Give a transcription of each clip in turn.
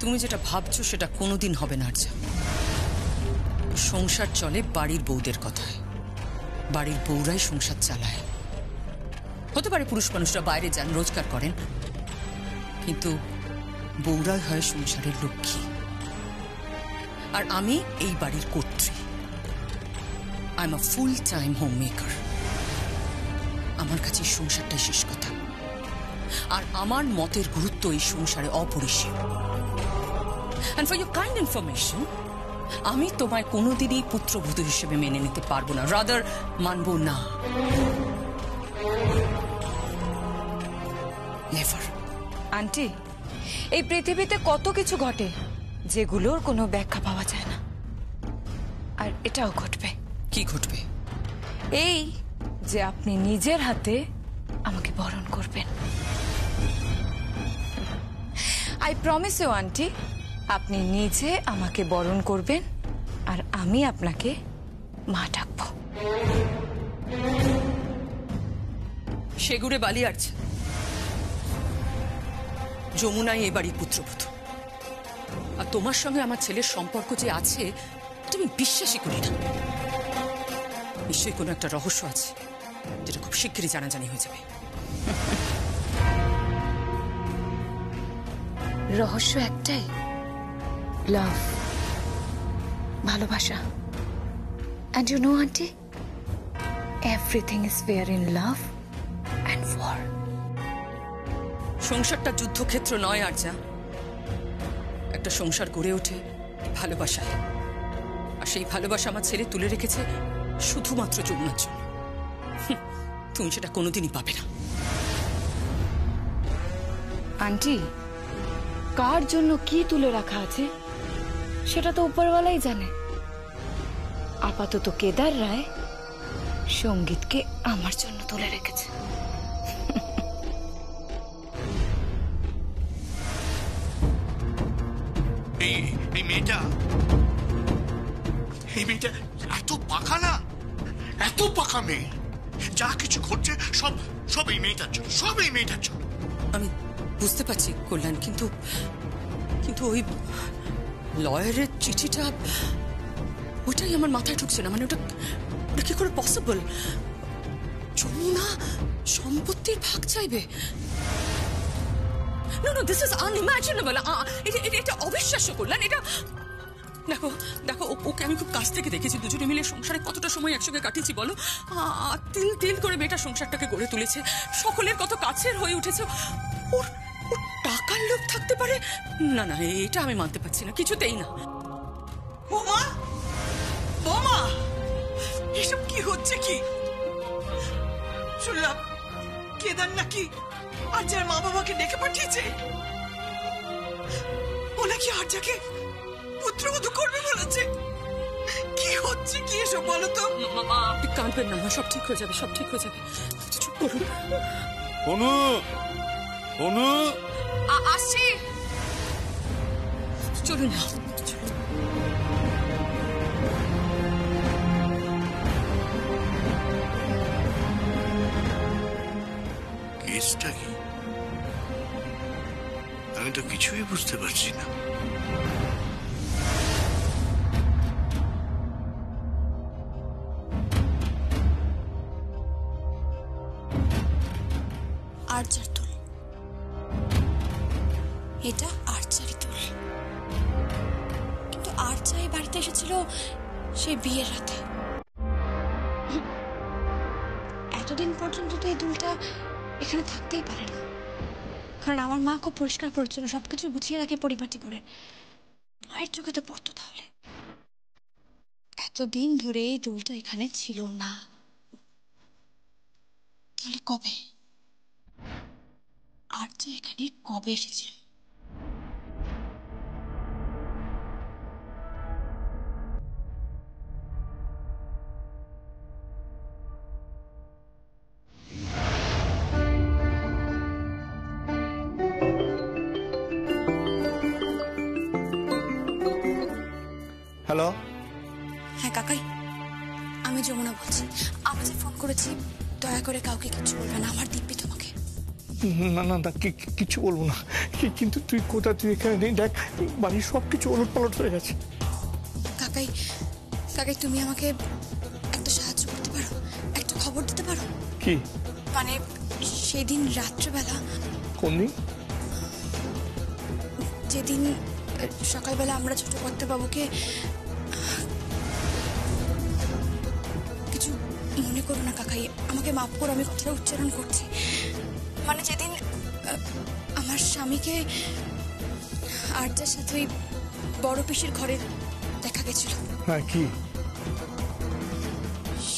তুমি যেটা ভাবছো সেটা কোনোদিন হবে না আর্যা। সংসার চলে বাড়ির বউদের কথায়, বাড়ির বউরাই সংসার চালায়। হতে পারে পুরুষ মানুষরা বাইরে যান, রোজগার করেন, কিন্তু বউরাই হয় সংসারের লক্ষ্মী। আর আমি এই বাড়ির কর্ত্রী। I am a full time homemaker. আমার কাছে সংসারটাই শেষ কথা, আর আমার মতের গুরুত্ব এই সংসারে অপরিসীম। And for your kind information, আমি তোমায় কোনোদিনই পুত্রবধূ হিসেবে মেনে নিতে পারবো না, রাদার মানবো না। নেভার। আন্টি, এই পৃথিবীতে কত কিছু ঘটে যেগুলোর কোনো ব্যাখ্যা পাওয়া যায় না, আর এটাও ঘটবে। কি ঘটবে? এই যে আপনি নিজের হাতে আমাকে বরণ করবেন। আই প্রমিস ইউ আন্টি, আপনি নিজে আমাকে বরণ করবেন আর আমি আপনাকে মা ডাকবো। সেগুড়ে বালি আর্য, যমুনাই এ বাড়ির পুত্রবধূ। আর তোমার সঙ্গে আমার ছেলের সম্পর্ক যে আছে তুমি বিশ্বাসই করি না। নিশ্চয়ই কোনো একটা রহস্য আছে যেটা খুব শিগগিরই জানাজানি হয়ে যাবে। রহস্য একটাই, লাভ, ভালোবাসা। And you know auntie, everything is fair in love and war. সংসারটা যুদ্ধক্ষেত্র নয় আর্যা। একটা সংসার গড়ে ওঠে ভালোবাসায়, আর সেই ভালোবাসা আমার ছেলে তুলে রেখেছে শুধুমাত্র যমুনার জন্য। তুমি সেটা কোনোদিনই পাবে না। আন্টি, কার জন্য কি তুলে রাখা আছে সেটা তো উপরওয়ালাই জানে। আপাতত কেদার রায় সঙ্গীতকে আমার জন্য তুলে রেখেছে। এই মেয়েটা এত পাকা না, এত পাকা মেয়ে। যা কিছু ঘটছে সব এই মেয়েটার জন্য, সব এই মেয়েটার জন্য। আমি বুঝতে পারছি কল্যাণ, কিন্তু ওই লয়ারের চিঠিটা, ওইটাই আমার মাথায় ঢুকছে না। মানে ওটা কি করে পসিবল? যমুনা সম্পত্তির ভাগ চাইবে? No, this is unimaginable. এটা অবিশ্বাস্য কল্যাণ। এটা দেখো ওকে আমি খুব কাছ থেকে দেখেছি। দুজনে মিলে সংসারে কতটা সময় একসঙ্গে কাটিয়েছি বলো। তিল তিল করে মেয়েটা সংসারটাকে গড়ে তুলেছে, সকলের কত কাছের হয়ে উঠেছে। ওর টাকার লোভ থাকতে পারে? না, এটা আমি মানতে পারছি না, কিছুতেই না। বৌমা, এসব কি হচ্ছে? কি শুনলাম কেদার নাকি আর্যার মা বাবাকে ডেকে পাঠিয়েছে। ও নাকি আর্যাকে পুত্রবধূ করবে বলেছে। কি হচ্ছে কি এসব বলো তো? আপনি কাঁদবেন না, সব ঠিক হয়ে যাবে, সব ঠিক হয়ে যাবে। চুপ করুন। অনু আসছি, চলুন না। কেসটা কি? আমি তো কিছুই বুঝতে পারছি না। আর্যার তুল, এটা আর্যারই তুল। কিন্তু আর্যা এই বাড়িতে এসেছিল সেই বিয়ের রাতে। এতদিন পর্যন্ত তো এই দুলটা এখানে থাকতেই পারে না, কারণ আমার মা খুব পরিষ্কার পরিচ্ছন্ন, সবকিছু গুছিয়ে রাখে পরিপাটি করে। মায়ের চোখে তো পড়তো তাহলে। এতদিন ধরে এই দুলটা এখানে ছিল না, তাহলে কবে আর্যা এখানে কবে এসেছে? হ্যালো। হ্যাঁ কাকাই, আমি যমুনা বলছি। আমি যে ফোন করেছি, দয়া করে কাউকে কিছু বলবে না, আমার দিব্যি তোমাকে। না না না কিছু বলবো না, কিন্তু তুই কোথা, তুই এখানে নেই, দেখ বাড়ির সব কিছু ওলট পালট হয়ে গেছে। কাকাই কাকাই তুমি আমাকে একটা সাহায্য করতে পারো, একটা খবর দিতে পারো? কি মানে সেদিন রাত্রেবেলা, কোন দিন? যেদিন সকালবেলা আমরা ছোট বাবুকে, কিছু মনে করো না কাকাই, আমাকে মাফ করো, আমি কথাটা উচ্চারণ করছি। মানে যেদিন আমার স্বামীকে আর্যার সাথে ওই বড় পিসির ঘরে দেখা গেছিল। হ্যাঁ কি?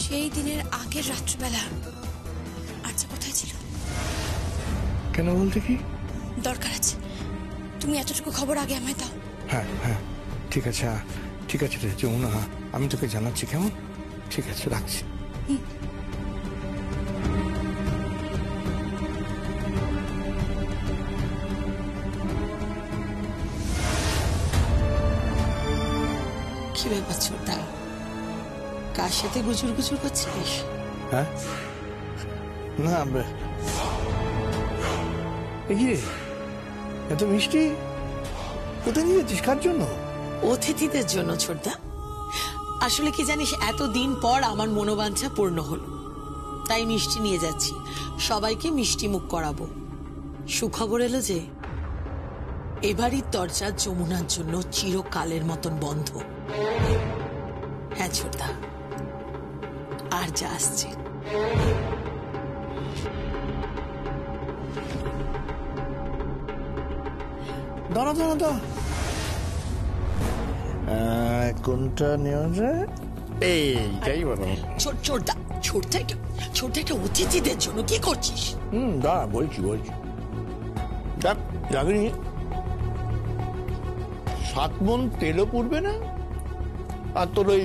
সেই দিনের আগের রাত্রিবেলা আর্যা কোথায় ছিল? কেন বলতে কি দরকার আছে, তুমি এতটুকু খবর আগে আমায় দাও। হ্যাঁ হ্যাঁ ঠিক আছে, ঠিক আছে রে যমুনা, আমি তোকে জানাচ্ছি, কেমন? ঠিক আছে, রাখছি। কি ব্যাপার ছোটা, কার সাথে গুজুর গুজুর করছিস? হ্যাঁ না কি এত মিষ্টি কোথায় নিয়ে যাচ্ছিস, কার জন্য? অতিথিদের জন্য ছোটদা। আসলে কি জানিস, এতদিন পর আমার মনোবাঞ্ছা পূর্ণ হলো, তাই মিষ্টি নিয়ে যাচ্ছি, সবাইকে মিষ্টি মুখ করাবো। সুখবর এলো যে এবারই দরজা যমুনার জন্য চিরকালের মতন বন্ধ। হ্যাঁ ছোটদা, আর যা আসছে। দাঁড়া দাঁড়া দাঁড়া, কোনটা নেওয়া যায়? এইটাই বলো। ছোটদা এটা অতিথিদের জন্য, কি করছিস? দাঁড়া, বলছি দেখ, জাগিনি 7 মণ তেলও পুড়বে না, আর তোর ওই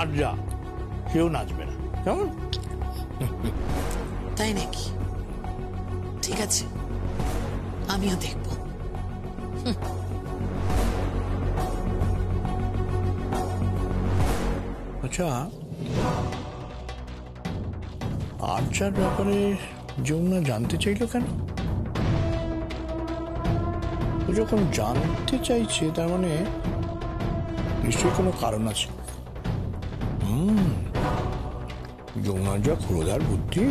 আর্যা কেউ নাচবে না, কেমন? তাই নাকি? ঠিক আছে, আমিও দেখব। আচ্ছা, আর্যার ব্যাপারে যমুনা জানতে চাইল কেন? ও যখন জানতে চাইছে, তার মানে নিশ্চয়ই কোনো কারণ আছে। যমুনার যা ক্ষুরোধার বুদ্ধি,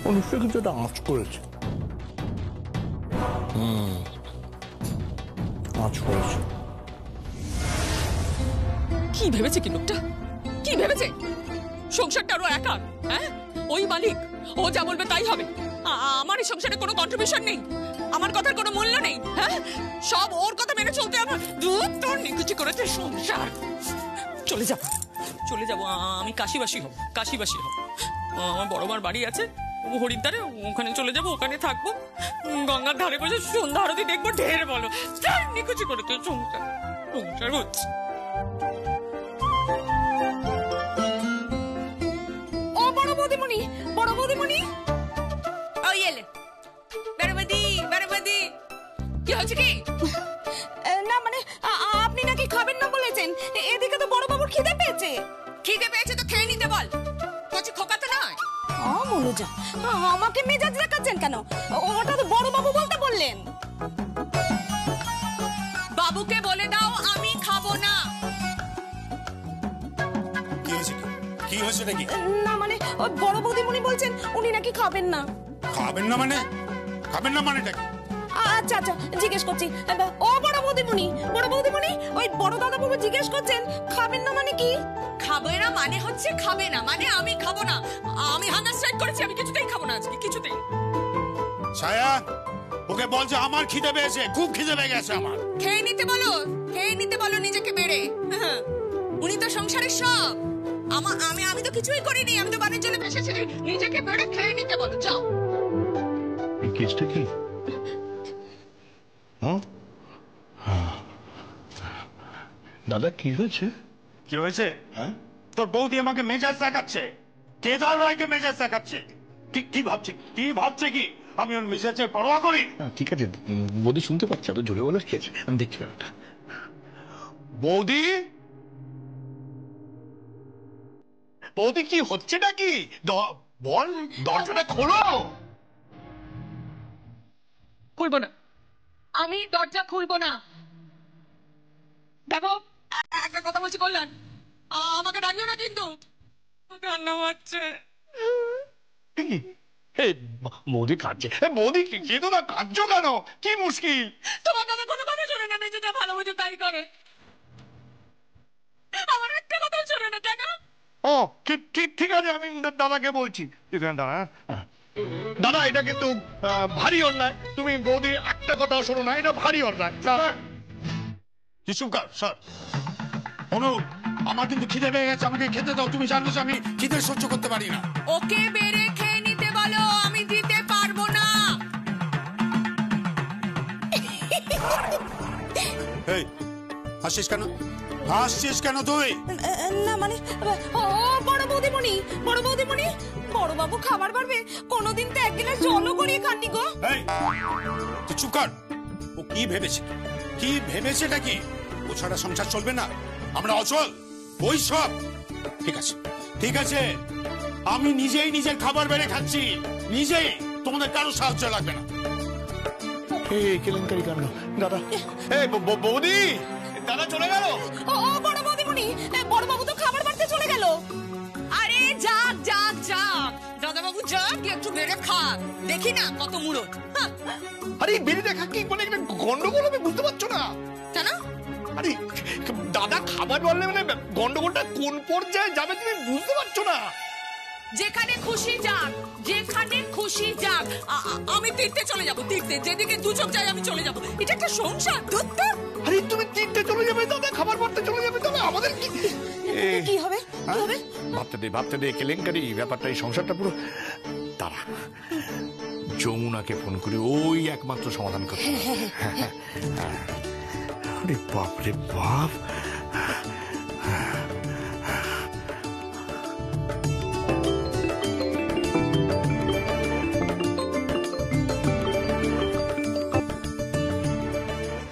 ও নিশ্চয়ই কিছু একটা আঁচ করেছে। আঁচ করেছে। কি ভেবেছে কি লোকটা, কি ভেবেছে? সংসারটা আরো একা, হ্যাঁ? ওই মালিক, ও যা বলবে তাই হবে। আমার এই সংসারে কোনো কন্ট্রিবিউশন নেই, আমার কথার কোনো মূল্য নেই, হ্যাঁ? সব ওর কথা মেনে চলতে আমার দুধ তোর নিকুচি করেছে সংসার। চলে যাব, আমি কাশিবাসী হব। আমার বড় মার বাড়ি আছে হরিদ্বারে, ওখানে চলে যাব, ওখানে থাকবো, গঙ্গার ধারে বসে সন্ধ্যা আরতি দেখবো। ঢের বলো, নিকুচি করেছে সংসার হচ্ছে। বড় বৌদিমণি, ও এলে। বেড়াবাদি, কি হচ্ছে কি? না মানে আপনি নাকি খাবেন না বলেছেন, এদিকে তো বড় বাবুর খিদে পেয়েছে। খিদে পেয়েছে তো খেয়ে নিতে বল, কচি খোকাতে নয়। মনুজা, আমাকে মেজাজ দেখাচ্ছেন কেন? ওটা তো বড় বাবু বলতে বললেন। বাবুকে বলে দাও আমি খাবো না। কি হয়েছে নাকি? না মানে ওই বড় বৌদিমণি বলছেন উনি নাকি খাবেন না। খাবেন না মানে? খাবেন না মানেটা কি? আচ্ছা জিজ্ঞেস করছি। ও বড় বৌদিমণি, ওই বড় দাদা বাবু জিজ্ঞেস করছেন খাবেন না মানে কি? খাবে না মানে হচ্ছে খাবে না, মানে আমি খাবো না। আমি হাঙ্গার স্ট্রাইক করেছি, আমি কিছুতেই খাবো না আজকে, কিছুতেই। ছায়া, ওকে বল যে আমার খিদে পেয়েছে, খুব খিদে পেয়ে গেছে আমার। খেয়ে নিতে বলো নিজেকে বেড়ে। উনি তো সংসারের সব, আমি তো কিছুই করিনি, আমি তো বাড়ির জন্য বেসেছি। নিজেকে বেড়ে খেয়ে নিতে বলো, যাও। কেসটা কি? দাদা কি হয়েছে? কি হয়েছে? হ্যাঁ, তোর বৌদি আমাকে মেজাজ দেখাচ্ছে, কেদার রায়কে মেজাজ দেখাচ্ছে। কি ভাবছে কি আমি ওর মেজাজের পরোয়া করি? ঠিক আছে, বৌদি শুনতে পাচ্ছে, এত জোরে বলে খেয়েছে, আমি দেখছি ব্যাপারটা। বৌদি কি হচ্ছে নাকি? বল, দরজাটা খোলো। খুলবো না, আমি দরজা খুলবো না। দেখো, একটা কথা বলছি কল্যাণ, আমাকে ডাকিও না কিন্তু। কান্না পাচ্ছে। মোদি কাঁদছে। মোদি কেঁদো না, কাঁদছো কেন? কি মুশকিল? তোমার দাদা কোনো কথা শোনে না, নিজেটা ভালো বুঝে তাই করে। আমার একটা কথা শোনে না কেন? ও ঠিক আছে, আমি দাদাকে বলছি। দাদা, এটা কিন্তু ভারী অন্যায়। তুমি বৌদি একটা কথা শোনো না, এটা ভারী অন্যায়। স্যার অনুপ, আমার কিন্তু খিদে পেয়ে গেছে, আমাকে খেতে দাও। তুমি জানো আমি খিদে সহ্য করতে পারি না। ওকে বেড়ে খেয়ে নিতে বলো, আমি দিতে পারবো না। এই হাসিস কেন? হাসছিস কেন তুই? না মানে ও বড় বৌদিমণি, বড় বৌদিমণি, বড় বাবু খাবার পারবে? কোনোদিন তো এক গ্লাস জলও করিয়ে খাননি গো। এই তুই চুপ কর। ও কি ভেবেছে? কি ভেবেছেটা কি? ও ছাড়া সংসার চলবে না, আমরা অচল, ওই সব। ঠিক আছে, ঠিক আছে, আমি নিজেই নিজের খাবার বেড়ে খাচ্ছি, নিজেই। তোমাদের কারো সাহায্য লাগবে না। কেলেঙ্কারি কাণ্ড। দাদা, বৌদি, দাদা চলে গেল। ও বড় বৌদিমণি, বড় বাবু তো খাবার বাড়তে চলে গেল। আরে যাক যাক যাক, দাদাবাবু যাক, একটু বেড়ে খাক, দেখি না কত মুরত। আরে বেড়ে দেখা কি মানে একটা গন্ডগোল হবে, বুঝতে পারছো না? কেন? আরে দাদা খাবার বললে মানে গন্ডগোলটা কোন পর্যায়ে যাবে তুমি বুঝতে পারছো না? যেখানে খুশি যাক, যেখানে খুশি যাক, আমি তীর্থে চলে যাবো, তীর্থে, যেদিকে দু চোখ যায় আমি চলে যাবো। এটা একটা সংসার। আরে তুমি তীর্থে চলে যাবে, দাদা খাবার বাড়তে চলে যাবে, তবে আমাদের কি কি হবে? কি হবে? ভাবতে দে কেলেঙ্কারি ব্যাপারটা, এই সংসারটা পুরো। তারা যমুনাকে ফোন করে ওই একমাত্র সমাধান করতে। আরে বাপ রে বাপ।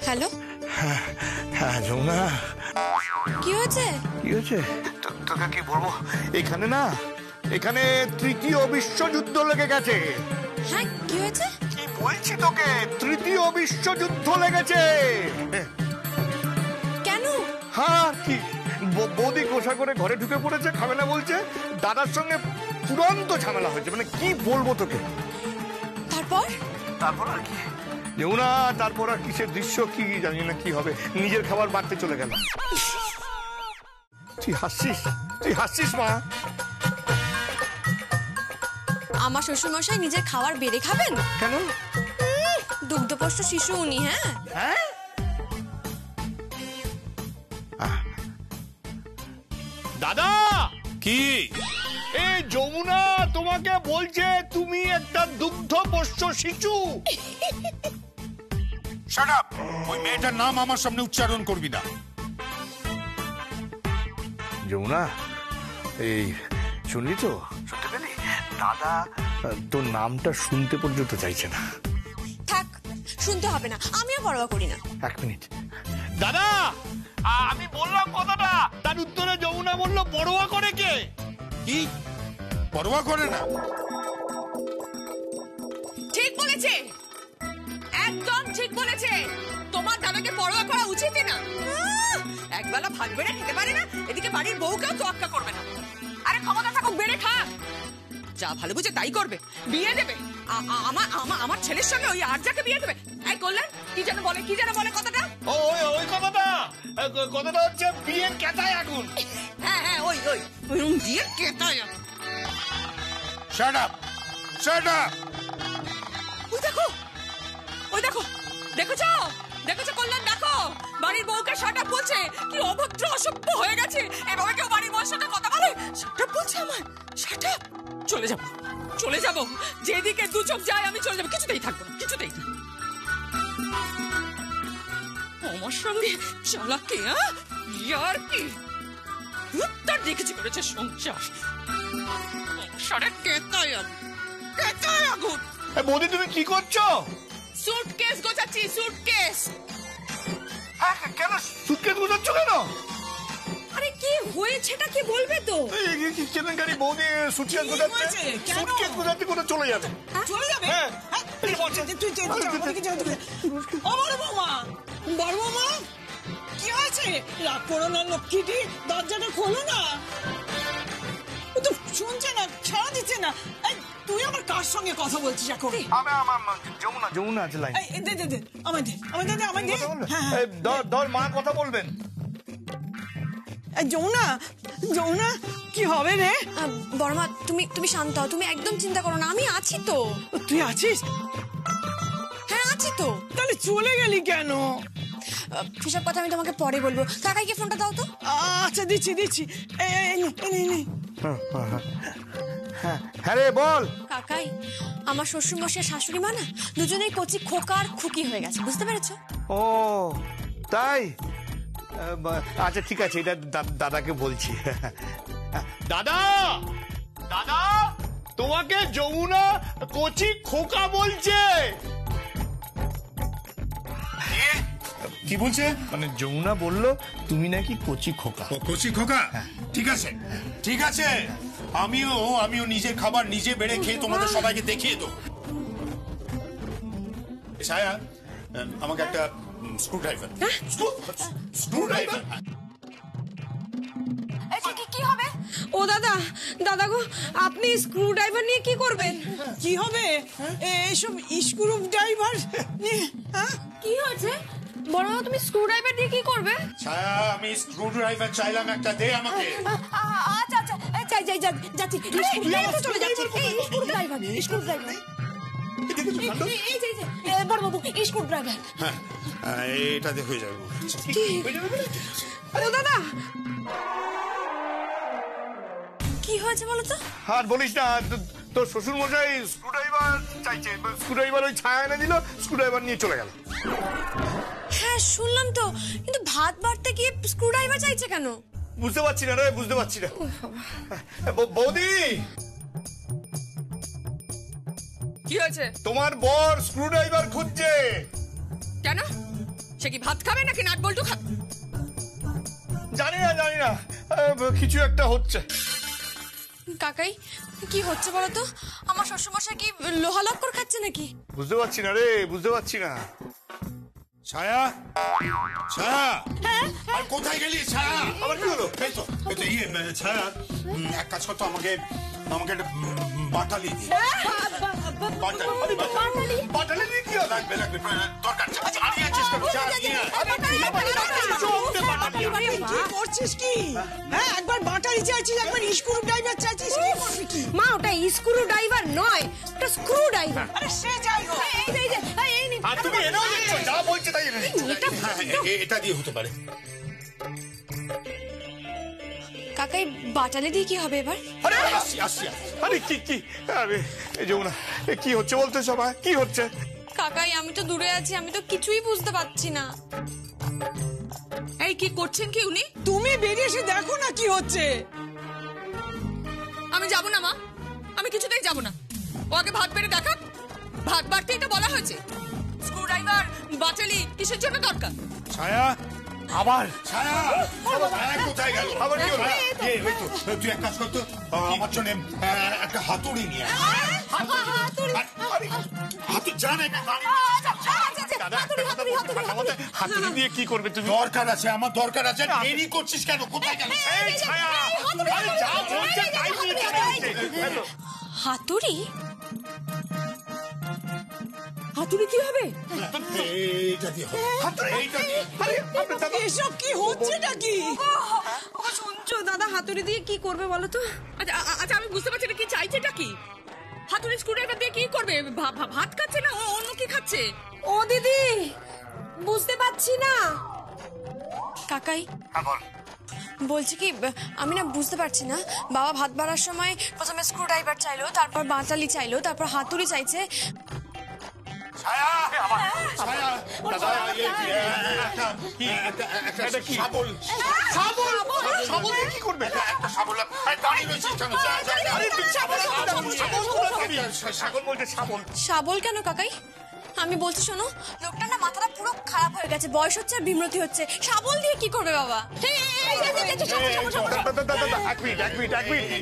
হ্যালো, হ্যাঁ যমুনা, কি হয়েছে? কি হয়েছে তোকে কি বলবো? এখানে তৃতীয় বিশ্বযুদ্ধ লেগে গেছে। হ্যাঁ, কি হয়েছে? কি বলছি তোকে, তৃতীয় বিশ্বযুদ্ধ লেগেছে। কেন? হ্যাঁ, কি বৌদি গোসা করে ঘরে ঢুকে পড়েছে, খাবে না বলছে। দাদার সঙ্গে চূড়ান্ত ঝামেলা হয়েছে, মানে কি বলবো তোকে। তারপর আর কি যমুনা, তারপর আর কিসের দৃশ্য কি জানি না, কি হবে, নিজের খাবার বাড়তে চলে গেল। তুই হাসছিস মা? আমার শ্বশুরমশাই নিজের খাবার বেড়ে খাবেন? কেন? দুগ্ধপোষ্য শিশু উনি। হ্যাঁ, দাদা কি? এই যমুনা তোমাকে বলছে তুমি একটা দুগ্ধপোষ্য শিশু। Shut up! ওই মেয়েটার নাম আমার সামনে উচ্চারণ করবি না। যমুনা, এই শুনলি তো? শুনতে পেলি? দাদা তোর নামটা শুনতে পর্যন্ত চাইছে না। থাক, শুনতে হবে না, আমিও পরোয়া করি না। এক মিনিট। দাদা, আমি বললাম কথাটা, তার উত্তরে যমুনা বলল পরোয়া করে কে? কি পরোয়া করে না? ঠিক বলেছে, একদম ঠিক বলেছে। তোমার দাদাকে পরোয়া করা উচিত না। একবেলা ভাত বেড়ে খেতে পারে না, এদিকে বাড়ির বউকেও তোয়াক্কা করবে না। আরে ক্ষমতা থাকুক, বেড়ে খাক, যা ভালো বুঝে তাই করবে, বিয়ে দেবে। আমার ছেলের সঙ্গে ওই আরজাকে বিয়ে দেবে। এই কল্যাণ, কি যেন বলে কথাটা? ওই কথাটা হচ্ছে বিয়ের কেতায় আগুন। হ্যাঁ, ওই বিয়ের কেতায়। Shut up! ওই দেখো দেখেছো কল্যাণ, দেখো বাড়ির বউকে শাট আপ বলছে। কি অভদ্র, অসভ্য হয়ে গেছে। এভাবে কেউ বাড়ির বউর সাথে কথা বলে? শাট আপ বলছে আমার, শাট আপ। চলে যাবো, যেদিকে দু চোখ যায় আমি চলে যাবো, কিছুতেই থাকবো না, কিছুতেই না। আমার সঙ্গে চালাকি, ইয়ার কি তার দেখেছি করেছে সংসারে কেতায় আগুন। বৌদি তুমি কি করছো? সুটকেস গোছাচ্ছি, সুটকেস। কেন সুটকেস গোছাচ্ছ কেন? আরে কি হয়েছেটা কি বলবে তো? কেলেঙ্কারি বৌদি সুটকেস গোছাচ্ছে, সুটকেস গোছাতে করে চলে যাবে। চলে যাবে? হ্যাঁ। তুই বড় বৌমা, বড় বৌমা কি হয়েছে? রাগ করো না লক্ষ্মীটি, দরজাটা খোলো না। ও তো শুনছে না, ছাড়া দিচ্ছে না। এই, তুই আমার কার সঙ্গে কথা বলছিস এখন? যমুনা আছে লাইন। এই, দে দে দে, আমায় দে, আমায় দে, আমায় দে। হ্যাঁ, এই, ধর মা কথা বলবেন। এই, যমুনা, যমুনা কি হবে রে? বড়মা তুমি শান্ত হও, তুমি একদম চিন্তা করো না, আমি আছি তো। তুই আছিস? হ্যাঁ আছি তো। তাহলে চলে গেলি কেন? সেসব কথা আমি তোমাকে পরে বলবো। কাকাইকে ফোনটা দাও তো। আচ্ছা দিচ্ছি দিচ্ছি। এই, হ্যাঁ রে বল। কাকাই, আমার শ্বশুর মশাই শাশুড়ি মা না দুজনেই কচি খোকা আর খুকি হয়ে গেছে, বুঝতে পেরেছো? ও তাই? আচ্ছা ঠিক আছে, এটা দাদাকে বলছি। দাদা, দাদা, তোমাকে যমুনা কচি খোকা বলছে। কি বলছে? মানে যমুনা বললো তুমি নাকি কচি খোকা। কচি খোকা? ঠিক আছে, ঠিক আছে, আমিও নিজের খাবার নিজে বেড়ে খেয়ে তোমাদের সবাইকে দেখিয়ে দেবো। ছায়া, আমাকে একটা স্ক্রু ড্রাইভার। Screw driver? কি হবে? ও দাদা গো, আপনি স্ক্রু ড্রাইভার নিয়ে কি করবেন? কি হবে এইসব স্ক্রু ড্রাইভার? কি হয়েছে বড়মা, তুমি স্ক্রু ড্রাইভার দিয়ে কি করবে? ছায়া, আমি স্ক্রু ড্রাইভার চাইলাম, একটা দে আমাকে। আচ্ছা যাচ্ছি, চলে যাচ্ছি। স্ক্রু ড্রাইভার বড়বাবু, স্ক্রু ড্রাইভার। হ্যাঁ, এটা দিয়ে হয়ে যাবে। ও দাদা, কি হয়েছে বলো তো? আর বলিস না, তোর শ্বশুর মশাই স্ক্রু ড্রাইভার চাইছে, স্ক্রু ড্রাইভার ওই ছায়া এনে দিল, স্ক্রু ড্রাইভার নিয়ে চলে গেল। হ্যাঁ শুনলাম তো, কিন্তু ভাত বাড়তে গিয়ে স্ক্রু ড্রাইভার চাইছে কেন? বুঝতে পারছি না রে, বুঝতে পারছি না। বৌদি, কি হয়েছে? তোমার বর স্ক্রু ড্রাইভার খুঁজছে। কেন? সে কি ভাত খাবে নাকি নাট বল্টু খাবে? জানি না, কিছু একটা হচ্ছে। কাকাই, কি হচ্ছে বলো তো? আমার শ্বশুরমশাই কি লোহা লক্কর খাচ্ছে নাকি? বুঝতে পারছি না রে, বুঝতে পারছি না। ছায়া, ছায়া, আর কোথায় গেলি ছায়া? আবার কি হলো? এই তো ছায়া, এক কাজ করতো, আমাকে একটা বাটালি দিয়ে। বাটালি দিয়ে কি হবে? লাগবে, দরকার। দাঁড়িয়ে আছিস কেন? চা নিয়ে আয়। কি করছিস কি? হ্যাঁ, একবার বাটারি চাইছিস, একবার স্ক্রু ড্রাইভার চাইছিস, কি করবি কি? মা, ওটা স্ক্রু ড্রাইভার নয়, ওটা স্ক্রু ড্রাইভার। আরে সে যাই হোক, আর তুমি এনেও দিচ্ছ, যা বলছে তাই এনে দিচ্ছ। এটা দিয়ে হতে পারে। কাকাই, বাটালি দিয়ে কি হবে এবার? আরে কি আরে এই যমুনা, কি হচ্ছে বলতে সবাই? কি হচ্ছে? কাকাই, আমি তো দূরে আছি, আমি তো কিছুই বুঝতে পারছি না। এই কি করছেন কি উনি? তুমি বেরিয়ে এসে দেখো না কি হচ্ছে। আমি যাব না মা, আমি কিছুতেই যাব না। ও আগে ভাত বেড়ে দেখাক, ভাত বাড়তেই তো বলা হয়েছে। স্ক্রু ড্রাইভার বাটালি কিসের জন্য দরকার? ছায়া, আবার ছায়া, কোথায় গেল? আবার কি হলো? তুই এক কাজ করতো, আমার জন্য একটা হাতুড়ি নিয়ে হাতুড়ি দিয়ে কি করবে তুমি? দরকার আছে, আমার দরকার আছে। দেরি করছিস কেন? কোথায় গেল? হাতুড়ি? হাতুড়ি কি হবে? এইটা দিয়ে হবে। এসব কি হচ্ছে নাকি? শুনছো দাদা, হাতুড়ি দিয়ে কি করবে বলো তো? আচ্ছা আমি বুঝতে পারছি না কি চাইছেটা কি? হাতুড়ি স্ক্রু ড্রাইভার দিয়ে কি করবে? ভাত খাচ্ছে না অন্য কি খাচ্ছে? ও দিদি, বুঝতে পারছি না। কাকাই, বলছি কি, আমি না বুঝতে পারছি না। বাবা ভাত বাড়ার সময় প্রথমে স্ক্রু ড্রাইভার চাইলো, তারপর বাটালি চাইলো, তারপর হাতুড়ি চাইছে। কি করবে? শাবল কেন কাকাই? আমি বলছি শোনো, লোকটা না মাথাটা পুরো খারাপ হয়ে গেছে, বয়স হচ্ছে আর বিমরতি হচ্ছে, শাবল দিয়ে কি করবে বাবা?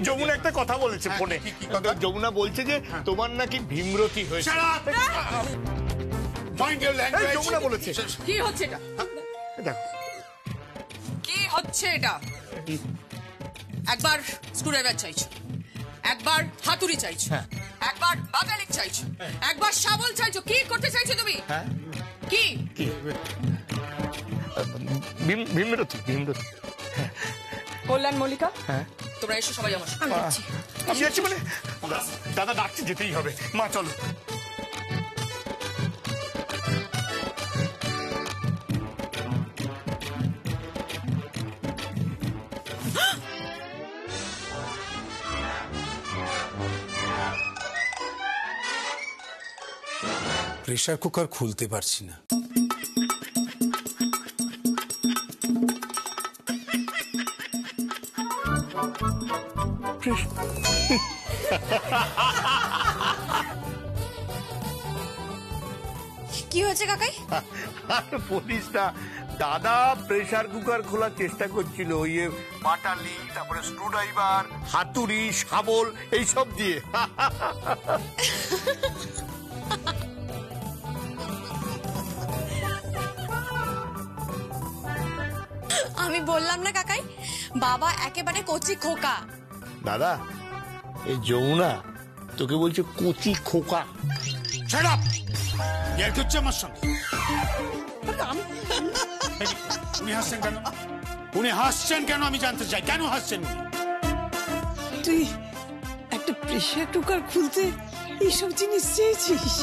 যমুনা একটা কথা বলেছে ফোনে, যমুনা বলছে যে তোমার নাকি ভীমরতি হয়েছে। যমুনা বলেছে। কি হচ্ছে এটা? দেখো কি হচ্ছে এটা? একবার স্ক্রুড্রাইভার চাইছো, একবার হাতুড়ি চাইছো, একবার বাগালিক চাইছো, একবার শাবল চাইছো। কি করতে চাইছো তুমি? কি ভীমরতি? ভীমরতি কল্যাণ মল্লিকা, তোমরা এসো সবাই আমার সাথে। আমি যাচ্ছি মানে দাদা ডাকছে, যেতেই হবে। মা চলো। প্রেসার কুকার খুলতে পারছি না। কি হয়েছে কাকাই? আর বলিস না, দাদা প্রেসার কুকার খোলার চেষ্টা করছিল ইয়ে পাটালি, তারপরে স্ক্রুড্রাইভার, হাতুড়ি, শাবল এইসব দিয়ে। আমি বললাম না কাকাই, বাবা একেবারে কচি খোকা। দাদা এই যমুনা তোকে বলছে কচি খোকা। Shut up! ইয়ার কি হচ্ছে আমার সঙ্গে? উনি হাসছেন কেন? উনি হাসছেন কেন আমি জানতে চাই। কেন হাসছেন? তুই একটা প্রেসার কুকার খুলতে এইসব জিনিস চেয়েছিস?